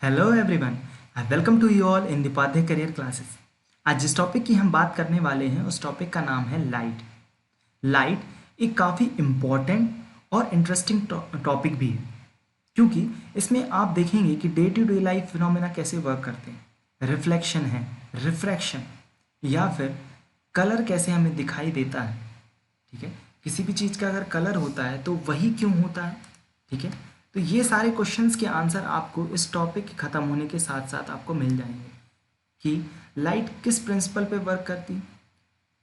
Hello everyone, I welcome to you all in Deepadhyay career classes. आज जिस topic की हम बात करने वाले हैं उस टॉपिक का नाम है लाइट। लाइट एक काफ़ी इम्पॉर्टेंट और इंटरेस्टिंग टॉपिक भी है, क्योंकि इसमें आप देखेंगे कि day to day life phenomena कैसे वर्क करते हैं। रिफ्लेक्शन है, रिफ्रैक्शन, या फिर कलर कैसे हमें दिखाई देता है। ठीक है, किसी भी चीज़ का अगर कलर होता है तो वही क्यों होता है। ठीक है, तो ये सारे क्वेश्चंस के आंसर आपको इस टॉपिक के ख़त्म होने के साथ साथ आपको मिल जाएंगे कि लाइट किस प्रिंसिपल पे वर्क करती है,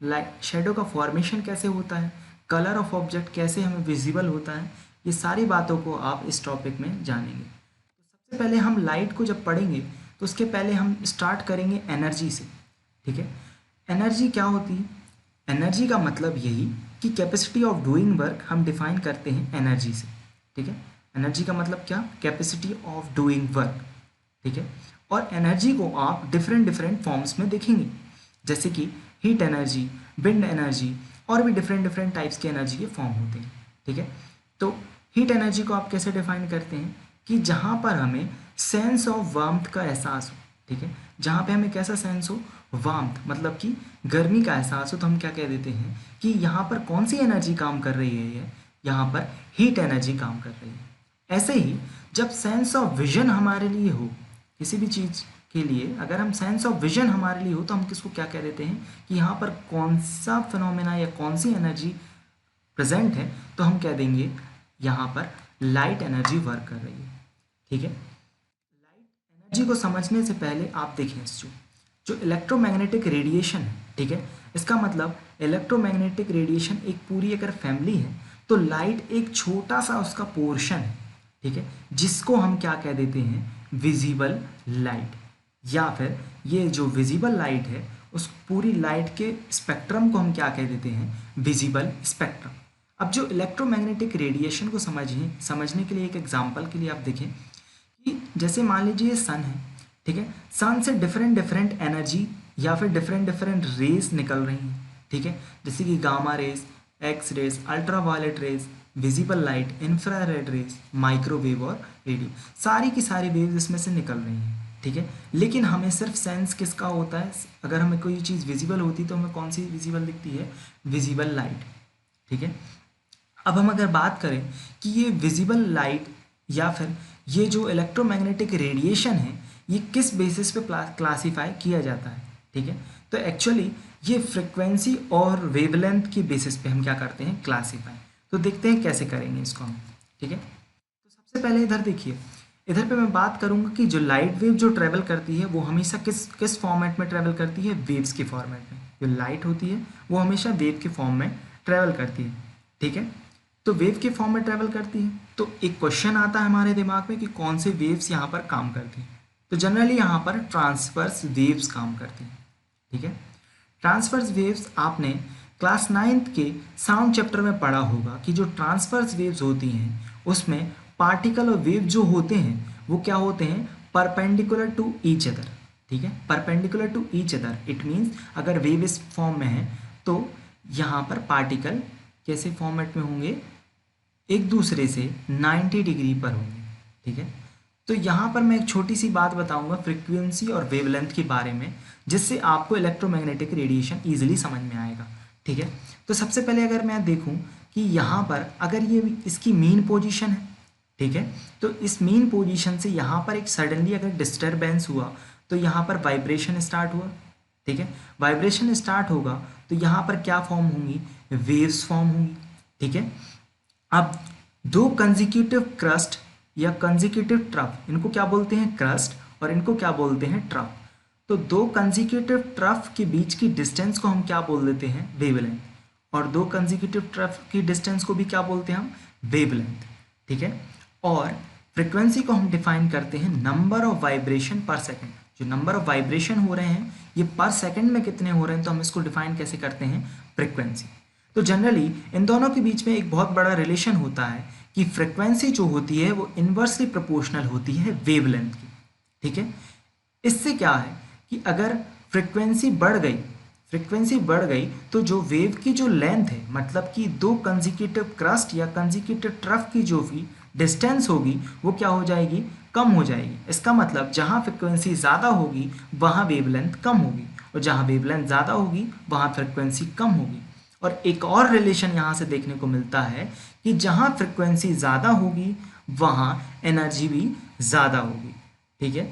लाइट शेडो का फॉर्मेशन कैसे होता है, कलर ऑफ ऑब्जेक्ट कैसे हमें विजिबल होता है। ये सारी बातों को आप इस टॉपिक में जानेंगे। तो सबसे पहले हम लाइट को जब पढ़ेंगे तो उसके पहले हम स्टार्ट करेंगे एनर्जी से। ठीक है, एनर्जी क्या होती है? एनर्जी का मतलब यही कि कैपेसिटी ऑफ डूइंग वर्क हम डिफाइन करते हैं एनर्जी से। ठीक है, एनर्जी का मतलब क्या? Capacity of doing work. ठीक है, और एनर्जी को आप डिफरेंट डिफरेंट फॉर्म्स में देखेंगे, जैसे कि हीट एनर्जी, विंड एनर्जी, और भी डिफरेंट डिफरेंट टाइप्स की एनर्जी के फॉर्म होते हैं। ठीक है, तो हीट एनर्जी को आप कैसे डिफाइन करते हैं कि जहाँ पर हमें सेंस ऑफ वार्मथ का एहसास हो। ठीक है, जहाँ पे हमें कैसा सेंस हो? वार्मथ, मतलब कि गर्मी का एहसास हो, तो हम क्या कह देते हैं कि यहाँ पर कौन सी एनर्जी काम कर रही है? ये यहाँ पर हीट एनर्जी काम कर रही है। ऐसे ही जब सेंस ऑफ विजन हमारे लिए हो, किसी भी चीज़ के लिए अगर हम सेंस ऑफ विजन हमारे लिए हो तो हम किसको क्या कह देते हैं कि यहाँ पर कौन सा फिनोमेना या कौन सी एनर्जी प्रेजेंट है, तो हम कह देंगे यहाँ पर लाइट एनर्जी वर्क कर रही है। ठीक है, लाइट एनर्जी को समझने से पहले आप देखें जो इलेक्ट्रोमैग्नेटिक रेडिएशन है। ठीक है, इसका मतलब इलेक्ट्रोमैग्नेटिक रेडिएशन एक पूरी अगर फैमिली है तो लाइट एक छोटा सा उसका पोर्शन है। ठीक है, जिसको हम क्या कह देते हैं? विजिबल लाइट, या फिर ये जो विजिबल लाइट है उस पूरी लाइट के स्पेक्ट्रम को हम क्या कह देते हैं? Visible spectrum. अब जो इलेक्ट्रोमैग्नेटिक रेडिएशन को समझने के लिए एक एग्जांपल के लिए आप देखें कि जैसे मान लीजिए सन है। ठीक है, सन से डिफरेंट डिफरेंट एनर्जी या फिर डिफरेंट डिफरेंट रेज निकल रही हैं। ठीक है, जैसे कि gamma rays, X rays, ultraviolet rays, visible light, infrared rays, microwave और रेडियो, सारी की सारी वेव्स इसमें से निकल रही हैं। ठीक है, लेकिन हमें सिर्फ सेंस किसका होता है? अगर हमें कोई चीज़ विजिबल होती तो हमें कौन सी विजिबल दिखती है? Visible light. ठीक है, अब हम अगर बात करें कि ये विजिबल लाइट या फिर ये जो इलेक्ट्रोमैग्नेटिक रेडिएशन है ये किस बेसिस पे क्लासीफाई किया जाता है। ठीक है, तो एक्चुअली ये फ्रिक्वेंसी और वेवलेंथ की बेसिस पे हम क्या करते हैं? क्लासीफाई। तो देखते हैं कैसे करेंगे इसको हम। ठीक है, तो सबसे पहले इधर देखिए, इधर पे मैं बात करूंगा कि जो लाइट वेव जो ट्रेवल करती है वो हमेशा किस किस फॉर्मेट में ट्रेवल करती है? वेव्स के फॉर्मेट में। जो लाइट होती है वो हमेशा वेव के फॉर्म में ट्रेवल करती है। ठीक है, तो वेव के फॉर्म में ट्रेवल करती है, तो एक क्वेश्चन आता है हमारे दिमाग में कि कौन से वेव्स यहाँ पर काम करती हैं। तो जनरली यहाँ पर ट्रांसवर्स वेव्स काम करती हैं। ठीक है, ट्रांसवर्स वेव्स आपने क्लास 9th के साउंड चैप्टर में पढ़ा होगा कि जो ट्रांसवर्स वेव्स होती हैं उसमें पार्टिकल और वेव जो होते हैं वो क्या होते हैं? Perpendicular to each other. ठीक है, perpendicular to each other it means अगर वेव इस फॉर्म में है तो यहाँ पर पार्टिकल कैसे फॉर्मेट में होंगे? एक दूसरे से 90 डिग्री पर होंगे। ठीक है, तो यहाँ पर मैं एक छोटी सी बात बताऊंगा फ्रीक्वेंसी और वेवलेंथ के बारे में, जिससे आपको इलेक्ट्रोमैग्नेटिक रेडिएशन ईजिली समझ में आएगा। ठीक है, तो सबसे पहले अगर मैं देखूं कि यहाँ पर अगर ये इसकी मीन पोजीशन है, ठीक है, तो इस मीन पोजीशन से यहाँ पर एक सडनली अगर डिस्टर्बेंस हुआ तो यहाँ पर वाइब्रेशन स्टार्ट हुआ। ठीक है, वाइब्रेशन स्टार्ट होगा तो यहाँ पर क्या फॉर्म होंगी? वेव्स फॉर्म होंगी। ठीक है, अब दो कंजिक्यूटिव क्रस्ट या कंजिक्यूटिव ट्रफ, इनको क्या बोलते हैं? क्रस्ट, और इनको क्या बोलते हैं? ट्रफ। तो दो कंजिक्यूटिव ट्रफ के बीच की डिस्टेंस को हम क्या बोल देते हैं? वेवलेंथ। और दो कंजिक्यूटिव ट्रफ की डिस्टेंस को भी क्या बोलते हैं हम? वेवलेंथ। ठीक है, और फ्रीक्वेंसी को हम डिफाइन करते हैं नंबर ऑफ वाइब्रेशन पर सेकेंड। जो नंबर ऑफ वाइब्रेशन हो रहे हैं ये पर सेकेंड में कितने हो रहे हैं, तो हम इसको डिफाइन कैसे करते हैं? फ्रीक्वेंसी। तो जनरली इन दोनों के बीच में एक बहुत बड़ा रिलेशन होता है कि फ्रीक्वेंसी जो होती है वो इन्वर्सली प्रोपोर्शनल होती है वेवलेंथ की। ठीक है, इससे क्या है कि अगर फ्रीक्वेंसी बढ़ गई तो जो वेव की जो लेंथ है, मतलब कि दो कंजिक्यूटिव क्रस्ट या कंजिक्यूटिव ट्रफ की जो भी डिस्टेंस होगी वो क्या हो जाएगी? कम हो जाएगी। इसका मतलब जहाँ फ्रिक्वेंसी ज़्यादा होगी वहाँ वेवलेंथ कम होगी, और जहाँ वेवलेंथ ज़्यादा होगी वहाँ फ्रिक्वेंसी कम होगी। और एक और रिलेशन यहाँ से देखने को मिलता है कि जहाँ फ्रिक्वेंसी ज़्यादा होगी वहाँ एनर्जी भी ज़्यादा होगी। ठीक है,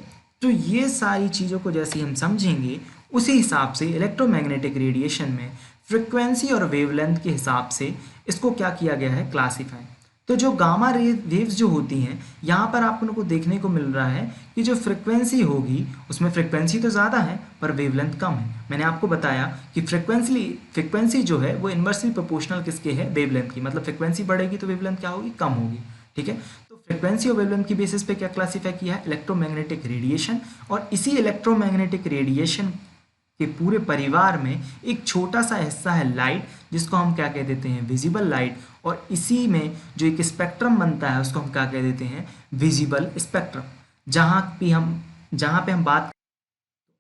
तो ये सारी चीज़ों को जैसे हम समझेंगे उसी हिसाब से इलेक्ट्रोमैग्नेटिक रेडिएशन में फ्रिक्वेंसी और वेवलेंथ के हिसाब से इसको क्या किया गया है, क्लासीफाई। तो जो गामा रे वेव्स जो होती हैं, यहाँ पर आप लोगों को देखने को मिल रहा है कि जो फ्रिक्वेंसी होगी उसमें फ्रिक्वेंसी तो ज़्यादा है पर वेवलेंथ कम है। मैंने आपको बताया कि फ्रिक्वेंसी जो है वो इन्वर्सली प्रोपोर्शनल किसके है, वेवलेंथ की। मतलब फ्रिक्वेंसी बढ़ेगी तो वेवलेंथ क्या होगी, कम होगी। ठीक है, तो फ्रिक्वेंसी और वेवलेंथ की बेसिस पे क्या क्लासीफाई किया है, इलेक्ट्रोमैग्नेटिक रेडिएशन। और इसी इलेक्ट्रोमैग्नेटिक रेडिएशन के पूरे परिवार में एक छोटा सा हिस्सा है लाइट, जिसको हम क्या कह देते हैं, विजिबल लाइट। और इसी में जो एक स्पेक्ट्रम बनता है उसको हम क्या कह देते हैं, विजिबल स्पेक्ट्रम। जहाँ पे हम बात,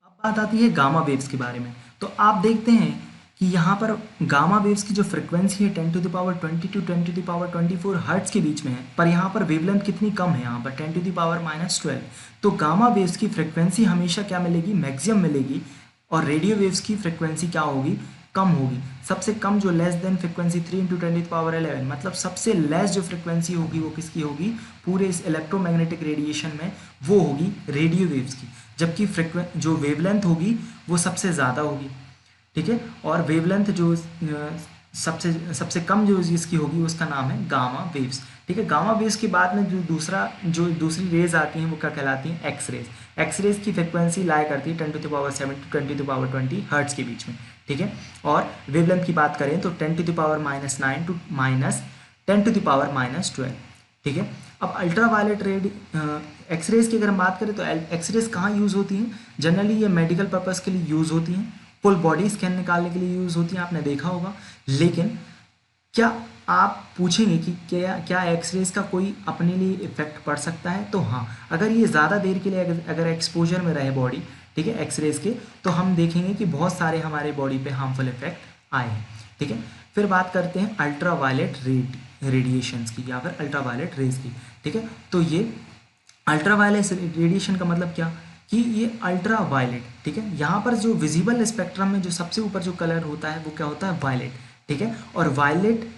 अब बात आती है गामा वेव्स के बारे में। तो आप देखते हैं कि यहाँ पर गामा वेव्स की जो फ्रिक्वेंसी है 10 to the power 20 to 10 to the power 24 hertz के बीच में है, पर यहाँ पर वेवलेंथ कितनी कम है, यहाँ पर 10 टू द पावर -12। तो गामा वेव्स की फ्रिक्वेंसी हमेशा क्या मिलेगी, मैक्सिमम मिलेगी। और रेडियो वेव्स की फ्रिक्वेंसी क्या होगी, कम होगी। सबसे कम जो लेस देन फ्रिक्वेंसी 3 इंटू 10⁻11, मतलब सबसे लेस जो फ्रिक्वेंसी होगी वो किसकी होगी, पूरे इस इलेक्ट्रोमैग्नेटिक रेडिएशन में, वो होगी रेडियो वेव्स की। जबकि जो वेवलेंथ होगी वो सबसे ज़्यादा होगी। ठीक है, और वेवलेंथ जो सबसे कम जो इसकी होगी उसका नाम है गामा वेव्स। ठीक है, गामा वेव्स के बाद में जो दूसरी रेज आती हैं वो क्या कहलाती हैं, एक्स रेज। एक्स रेज की फ्रिक्वेंसी लाया करती है 10 to the power 7 to 10 to the power 20 hertz के बीच में। ठीक है, और वेवलेंथ की बात करें तो 10 to the power -9 to -10 to the power -12। ठीक है, अब अल्ट्रा वायलेट एक्सरेज की अगर हम बात करें तो एक्सरेज कहाँ यूज़ होती हैं, जनरली ये मेडिकल पर्पज़ के लिए यूज़ होती हैं, फुल बॉडी स्कैन निकालने के लिए यूज़ होती हैं, आपने देखा होगा। लेकिन क्या आप पूछेंगे कि क्या एक्सरेज का कोई अपने लिए इफेक्ट पड़ सकता है, तो हाँ, अगर ये ज़्यादा देर के लिए अगर एक्सपोजर में रहे बॉडी, ठीक है, एक्सरेज के, तो हम देखेंगे कि बहुत सारे हमारे बॉडी पे हार्मफुल इफेक्ट आए हैं। ठीक है, फिर बात करते हैं अल्ट्रा वायलेट रेडिएशंस की, या फिर अल्ट्रा वायलेट रेज की। ठीक है, तो ये अल्ट्रा वायलेट रेडिएशन का मतलब क्या, कि ये अल्ट्रा वायलेट, ठीक है, यहाँ पर जो विजिबल स्पेक्ट्रम में जो सबसे ऊपर जो कलर होता है वो क्या होता है, वायलेट। ठीक है, और वायलेट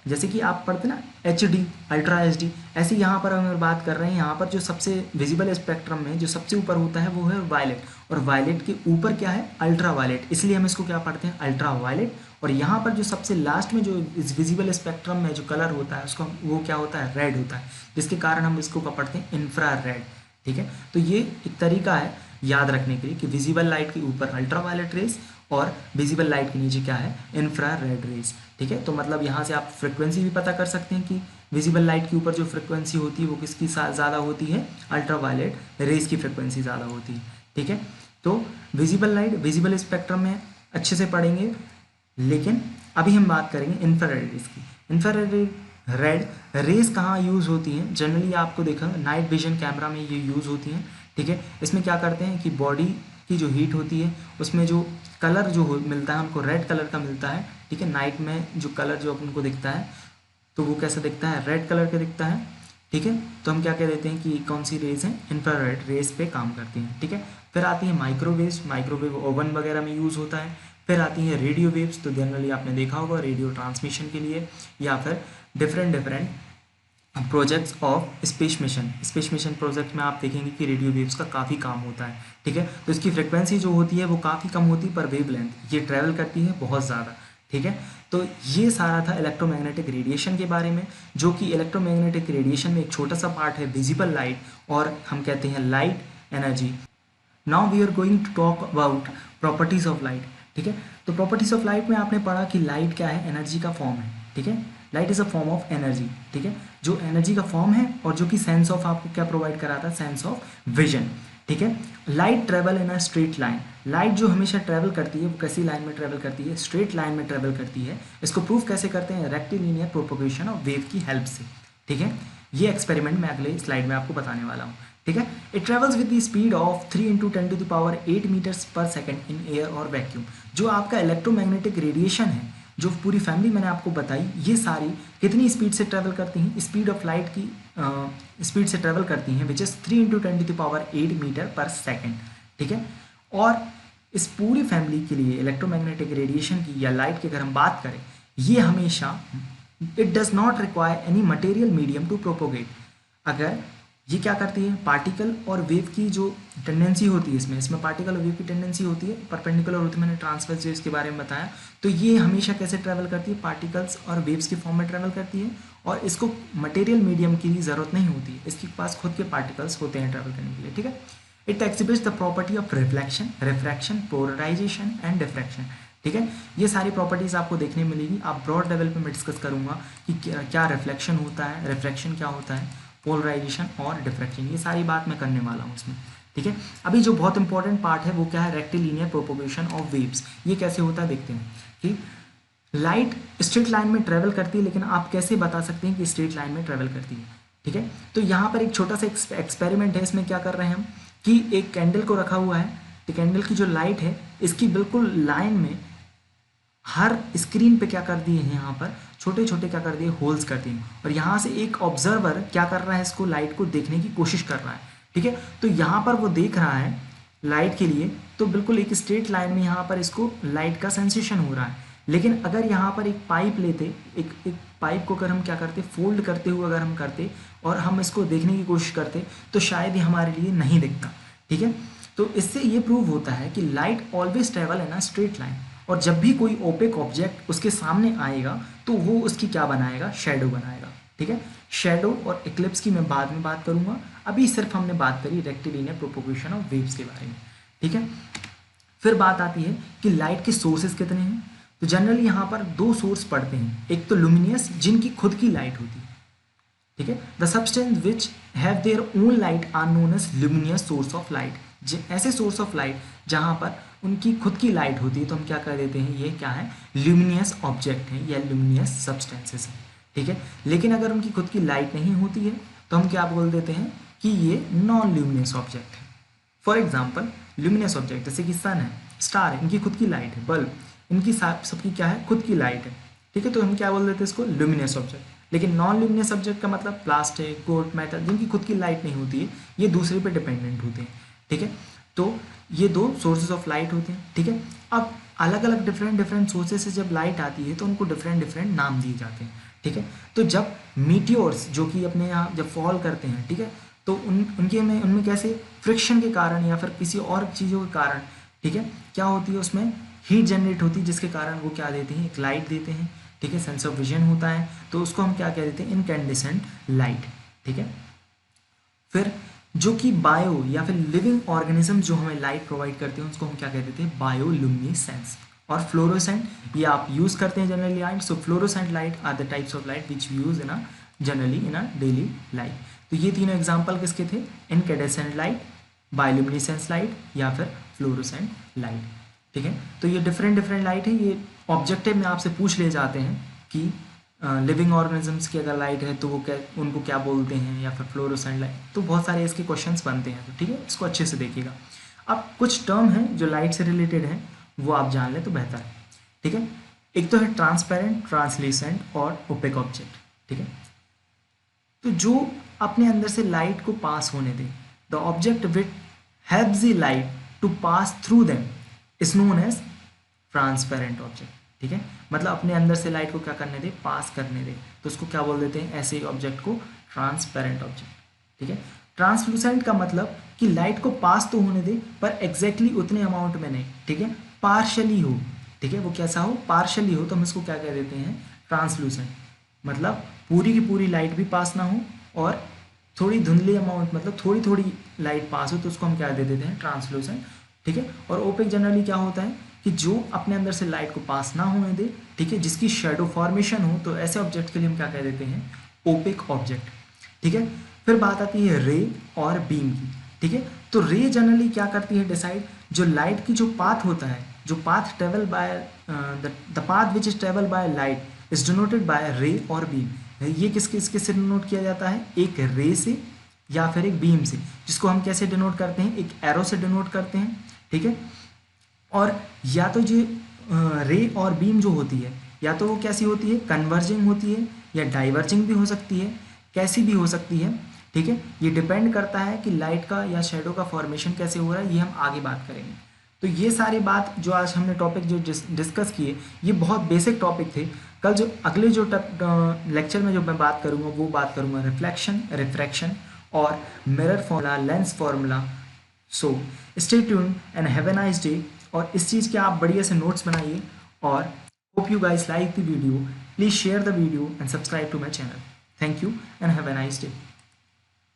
जैसे कि आप पढ़ते ना HD, अल्ट्रा HD, ऐसे यहाँ पर अगर बात कर रहे हैं, यहाँ पर जो सबसे विजिबल स्पेक्ट्रम में जो सबसे ऊपर होता है वो है वायलेट, और वायलेट के ऊपर क्या है, अल्ट्रा वायलेट, इसलिए हम इसको क्या पढ़ते हैं, अल्ट्रा वायलेट। और यहाँ पर जो सबसे लास्ट में जो इस विजिबल स्पेक्ट्रम में जो कलर होता है उसको वो क्या होता है, रेड होता है, जिसके कारण हम इसको क्या पढ़ते हैं, इंफ्रा रेड। ठीक है, तो ये एक तरीका है याद रखने के लिए कि विजिबल लाइट के ऊपर अल्ट्रा वायलेट रेज और विजिबल लाइट के नीचे क्या है, इंफ्रा रेड रेज। ठीक है, तो मतलब यहाँ से आप फ्रिक्वेंसी भी पता कर सकते हैं कि विजिबल लाइट के ऊपर जो फ्रिक्वेंसी होती है वो किसकी ज़्यादा होती है, अल्ट्रा वायलेट रेज की फ्रिक्वेंसी ज़्यादा होती है। ठीक है, तो विजिबल लाइट विजिबल स्पेक्ट्रम में अच्छे से पढ़ेंगे, लेकिन अभी हम बात करेंगे इंफ्रारेड रेज की। इंफ्रारेड रेज कहाँ यूज़ होती हैं, जनरली आपको देखा नाइट विजन कैमरा में ये यूज़ होती हैं। ठीक है, इसमें क्या करते हैं कि बॉडी की जो हीट होती है उसमें जो कलर जो मिलता है हमको रेड कलर का मिलता है। ठीक है, नाइट में जो कलर जो अपन को दिखता है तो वो कैसा दिखता है, रेड कलर का दिखता है। ठीक है, तो हम क्या कह देते हैं कि कौन सी रेज हैं, इंफ्रारेड रेज पे काम करती हैं। ठीक है, फिर आती है माइक्रोवेव ओवन वगैरह में यूज़ होता है। फिर आती है रेडियो वेव्स, तो जनरली आपने देखा होगा रेडियो ट्रांसमिशन के लिए, या फिर different projects of space mission project में आप देखेंगे कि रेडियो वेव्स का काफ़ी काम होता है। ठीक है, तो इसकी फ्रिक्वेंसी जो होती है वो काफ़ी कम होती है, पर वेवलेंथ ये ट्रैवल करती है बहुत ज़्यादा। ठीक है, तो ये सारा था इलेक्ट्रोमैग्नेटिक रेडिएशन के बारे में, जो कि इलेक्ट्रोमैग्नेटिक रेडिएशन में एक छोटा सा पार्ट है विजिबल लाइट, और हम कहते हैं light energy. Now we are going to talk about properties of light. ठीक है, तो प्रॉपर्टीज ऑफ लाइट में आपने पढ़ा कि लाइट क्या है, एनर्जी का फॉर्म है। ठीक है, light is a form of energy. ठीक है, जो एनर्जी का फॉर्म है, और जो कि सेंस ऑफ आपको क्या प्रोवाइड कराता है, सेंस ऑफ विजन। ठीक है, light travel in a straight line. Light जो हमेशा ट्रेवल करती है वो कैसी लाइन में ट्रेवल करती है, स्ट्रेट लाइन में ट्रेवल करती है। इसको प्रूफ कैसे करते हैं, रेक्टिलिनियर प्रोपोगेशन ऑफ वेव की हेल्प से। ठीक है, ये एक्सपेरिमेंट मैं अगले स्लाइड में आपको बताने वाला हूँ। ठीक है, it travels with the speed of 3 into 10 to the power 8 metres per second in air और वैक्यूम। जो आपका इलेक्ट्रोमैग्नेटिक रेडिएशन है जो पूरी फैमिली मैंने आपको बताई, ये सारी कितनी स्पीड से ट्रैवल करती हैं, स्पीड ऑफ लाइट की स्पीड से ट्रैवल करती हैं, विच इज़ 3 × 10⁸ मीटर पर सेकेंड, ठीक है। और इस पूरी फैमिली के लिए इलेक्ट्रोमैग्नेटिक रेडिएशन की या लाइट की अगर हम बात करें, ये हमेशा it does not require any material medium to propagate. अगर ये क्या करती है, पार्टिकल और वेव की जो टेंडेंसी होती है, इसमें पार्टिकल और वेव की टेंडेंसी होती है, परपेंडिकुलर होती है, मैंने ट्रांसवर्स वेव्स के बारे में बताया। तो ये हमेशा कैसे ट्रैवल करती है, पार्टिकल्स और वेव्स के फॉर्म में ट्रैवल करती है, और इसको मटेरियल मीडियम की ज़रूरत नहीं होती है, इसके पास खुद के पार्टिकल्स होते हैं ट्रैवल करने के लिए, ठीक है। It exhibits the property of reflection, refraction, polarisation and diffraction, ठीक है। ये सारी प्रॉपर्टीज़ आपको देखने मिलेगी। आप ब्रॉड लेवल पे मैं डिस्कस करूँगा कि क्या रिफ्लेक्शन होता है, रिफ्रैक्शन क्या होता है, पोलराइजेशन और डिफ्रैक्शन, ये सारी बात मैं करने वाला हूँ इसमें, ठीक है। अभी जो बहुत इंपॉर्टेंट पार्ट है वो क्या है, रेक्टिलिनियर प्रोपोगेशन ऑफ वेव्स। ये कैसे होता है देखते हैं कि लाइट स्ट्रेट लाइन में ट्रेवल करती है, लेकिन आप कैसे बता सकते हैं कि स्ट्रेट लाइन में ट्रेवल करती है, ठीक है। तो यहाँ पर एक छोटा सा एक्सपेरिमेंट है। इसमें क्या कर रहे हैं हम कि एक कैंडल को रखा हुआ है, तो कैंडल की जो लाइट है इसकी बिल्कुल लाइन में हर स्क्रीन पे क्या कर दिए हैं, यहाँ पर छोटे छोटे क्या कर दिए, होल्स कर दिए, और यहाँ से एक ऑब्जर्वर क्या कर रहा है, इसको लाइट को देखने की कोशिश कर रहा है, ठीक है। तो यहाँ पर वो देख रहा है लाइट के लिए, तो बिल्कुल एक स्ट्रेट लाइन में यहाँ पर इसको लाइट का सेंसेशन हो रहा है। लेकिन अगर यहाँ पर एक पाइप लेते, एक पाइप को अगर हम क्या करते, फोल्ड करते हुए अगर हम करते और हम इसको देखने की कोशिश करते, तो शायद ये हमारे लिए नहीं दिखता, ठीक है। तो इससे ये प्रूव होता है कि light always travel in a straight line, और जब भी कोई ओपेक ऑब्जेक्ट उसके सामने आएगा तो वो उसकी क्या बनाएगा, शैडो बनाएगा, ठीक है। शैडो और इक्लिप्स की मैं बाद में बात करूंगा, अभी सिर्फ हमने बात करी रेक्टिलिनियर प्रोपोगेशन ऑफ वेव्स के बारे में, ठीक है। फिर बात आती है कि लाइट के सोर्सेज कितने हैं। तो जनरली यहाँ पर दो सोर्स पढ़ते हैं, एक तो लुमिनियस जिनकी खुद की लाइट होती है, ठीक है। The substance which have their own light are known as luminous source of light. ऐसे सोर्स ऑफ लाइट जहाँ पर उनकी खुद की लाइट होती है, तो हम क्या कर देते हैं, ये क्या है, ल्यूमिनियस ऑब्जेक्ट है या ल्यूमिनियस सब्सटेंसेस है, ठीक है। लेकिन अगर उनकी खुद की लाइट नहीं होती है तो हम क्या बोल देते हैं कि ये नॉन ल्यूमिनियस ऑब्जेक्ट है। फॉर एग्जाम्पल ल्यूमिनियस ऑब्जेक्ट जैसे कि सन है, स्टार है, इनकी खुद की लाइट है, बल्ब, इनकी सबकी क्या है, खुद की लाइट है, ठीक है। तो हम क्या बोल देते हैं इसको, ल्यूमिनियस ऑब्जेक्ट। लेकिन नॉन ल्यूमिनियस ऑब्जेक्ट का मतलब प्लास्टिक, गोल्ड, मेटल, जिनकी खुद की लाइट नहीं होती है, ये दूसरे पे डिपेंडेंट होते हैं, ठीक है। तो ये दो सोर्सेज ऑफ लाइट होते हैं, ठीक है। अब अलग अलग डिफरेंट सोर्सेज से जब लाइट आती है तो उनको डिफरेंट नाम दिए जाते हैं, ठीक है। तो जब मीटियोर्स जो कि अपने यहाँ जब फॉल करते हैं, ठीक है, तो उनमें कैसे फ्रिक्शन के कारण या फिर किसी और चीज़ों के कारण, ठीक है, क्या होती है, उसमें हीट जनरेट होती है, जिसके कारण वो क्या देते हैं, एक लाइट देते हैं, ठीक है। सेंस ऑफ विजन होता है, तो उसको हम क्या कह देते हैं, इनकैंडेसेंट लाइट, ठीक है। फिर जो कि बायो या फिर लिविंग ऑर्गेनिज्म जो हमें लाइट प्रोवाइड करते हैं उसको हम क्या कह देते हैं, बायोलुमिनेसेंस। और फ्लोरोसेंट ये आप यूज़ करते हैं generally light. So fluorescent light are the types of light which use in a generally in a daily life. तो ये तीनों एग्जाम्पल किसके थे, इनकैंडेसेंट लाइट, बायोलुमिनेसेंस लाइट या फिर फ्लोरोसेंट लाइट, ठीक है। तो ये डिफरेंट लाइट है। ये ऑब्जेक्टिव में आपसे पूछ ले जाते हैं कि लिविंग ऑर्गेनिजम्स की अगर लाइट है तो वो क्या, उनको क्या बोलते हैं, या फिर फ्लोरोसेंट लाइट, तो बहुत सारे इसके क्वेश्चंस बनते हैं, तो ठीक है, इसको अच्छे से देखिएगा। अब कुछ टर्म हैं जो लाइट से रिलेटेड हैं, वो आप जान लें तो बेहतर है, ठीक है। एक तो है ट्रांसपेरेंट, ट्रांसलेसेंट और ओपेक ऑब्जेक्ट, ठीक है। तो जो अपने अंदर से लाइट को पास होने दे, the object which helps the light to pass through them is known as transparent object, ठीक है। मतलब अपने अंदर से लाइट को क्या करने दे, पास करने दे, तो उसको क्या बोल देते हैं, ऐसे ऑब्जेक्ट को ट्रांसपेरेंट ऑब्जेक्ट, ठीक है। ट्रांसलूसेंट का मतलब कि लाइट को पास तो होने दे पर एग्जैक्टली उतने अमाउंट में नहीं, ठीक है, पार्शली हो, ठीक है, वो कैसा हो, पार्शली हो, तो हम इसको क्या कह देते हैं, ट्रांसलूसेंट। मतलब पूरी की पूरी लाइट भी पास ना हो और थोड़ी धुंधली अमाउंट, मतलब थोड़ी थोड़ी लाइट पास हो, तो उसको हम क्या दे देते हैं, ट्रांसलूसेंट, ठीक है। और ओपेक जनरली क्या होता है कि जो अपने अंदर से लाइट को पास ना होने दे, ठीक है, जिसकी शेडो फॉर्मेशन हो, तो ऐसे ऑब्जेक्ट के लिए हम क्या कह देते हैं, ओपेक ऑब्जेक्ट, ठीक है। फिर बात आती है रे और बीम की, ठीक है। तो रे जनरली क्या करती है, डिसाइड जो लाइट की जो पाथ होता है, जो path travel by the path which is travel by light is denoted by रे और बीम। ये किसके से डिनोट किया जाता है, एक रे से या फिर एक बीम से, जिसको हम कैसे डिनोट करते हैं, एक एरो से डिनोट करते हैं, ठीक है। और या तो जो रे और बीम जो होती है, या तो वो कैसी होती है, कन्वर्जिंग होती है या डाइवर्जिंग भी हो सकती है, कैसी भी हो सकती है। ठीक है, ये डिपेंड करता है कि लाइट का या शेडो का फॉर्मेशन कैसे हो रहा है, ये हम आगे बात करेंगे। तो ये सारी बात जो आज हमने टॉपिक जो डिस्कस किए, ये बहुत बेसिक टॉपिक थे। कल जो अगले जो लेक्चर में जो मैं बात करूँगा वो बात करूँगा रिफ्लेक्शन, रिफ्रैक्शन और mirror formula, lens formula. So stay tune and have a nice day. और इस चीज़ के आप बढ़िया से नोट्स बनाइए और hope you guys like the video. Please share the video and subscribe to my channel. Thank you and have a nice day.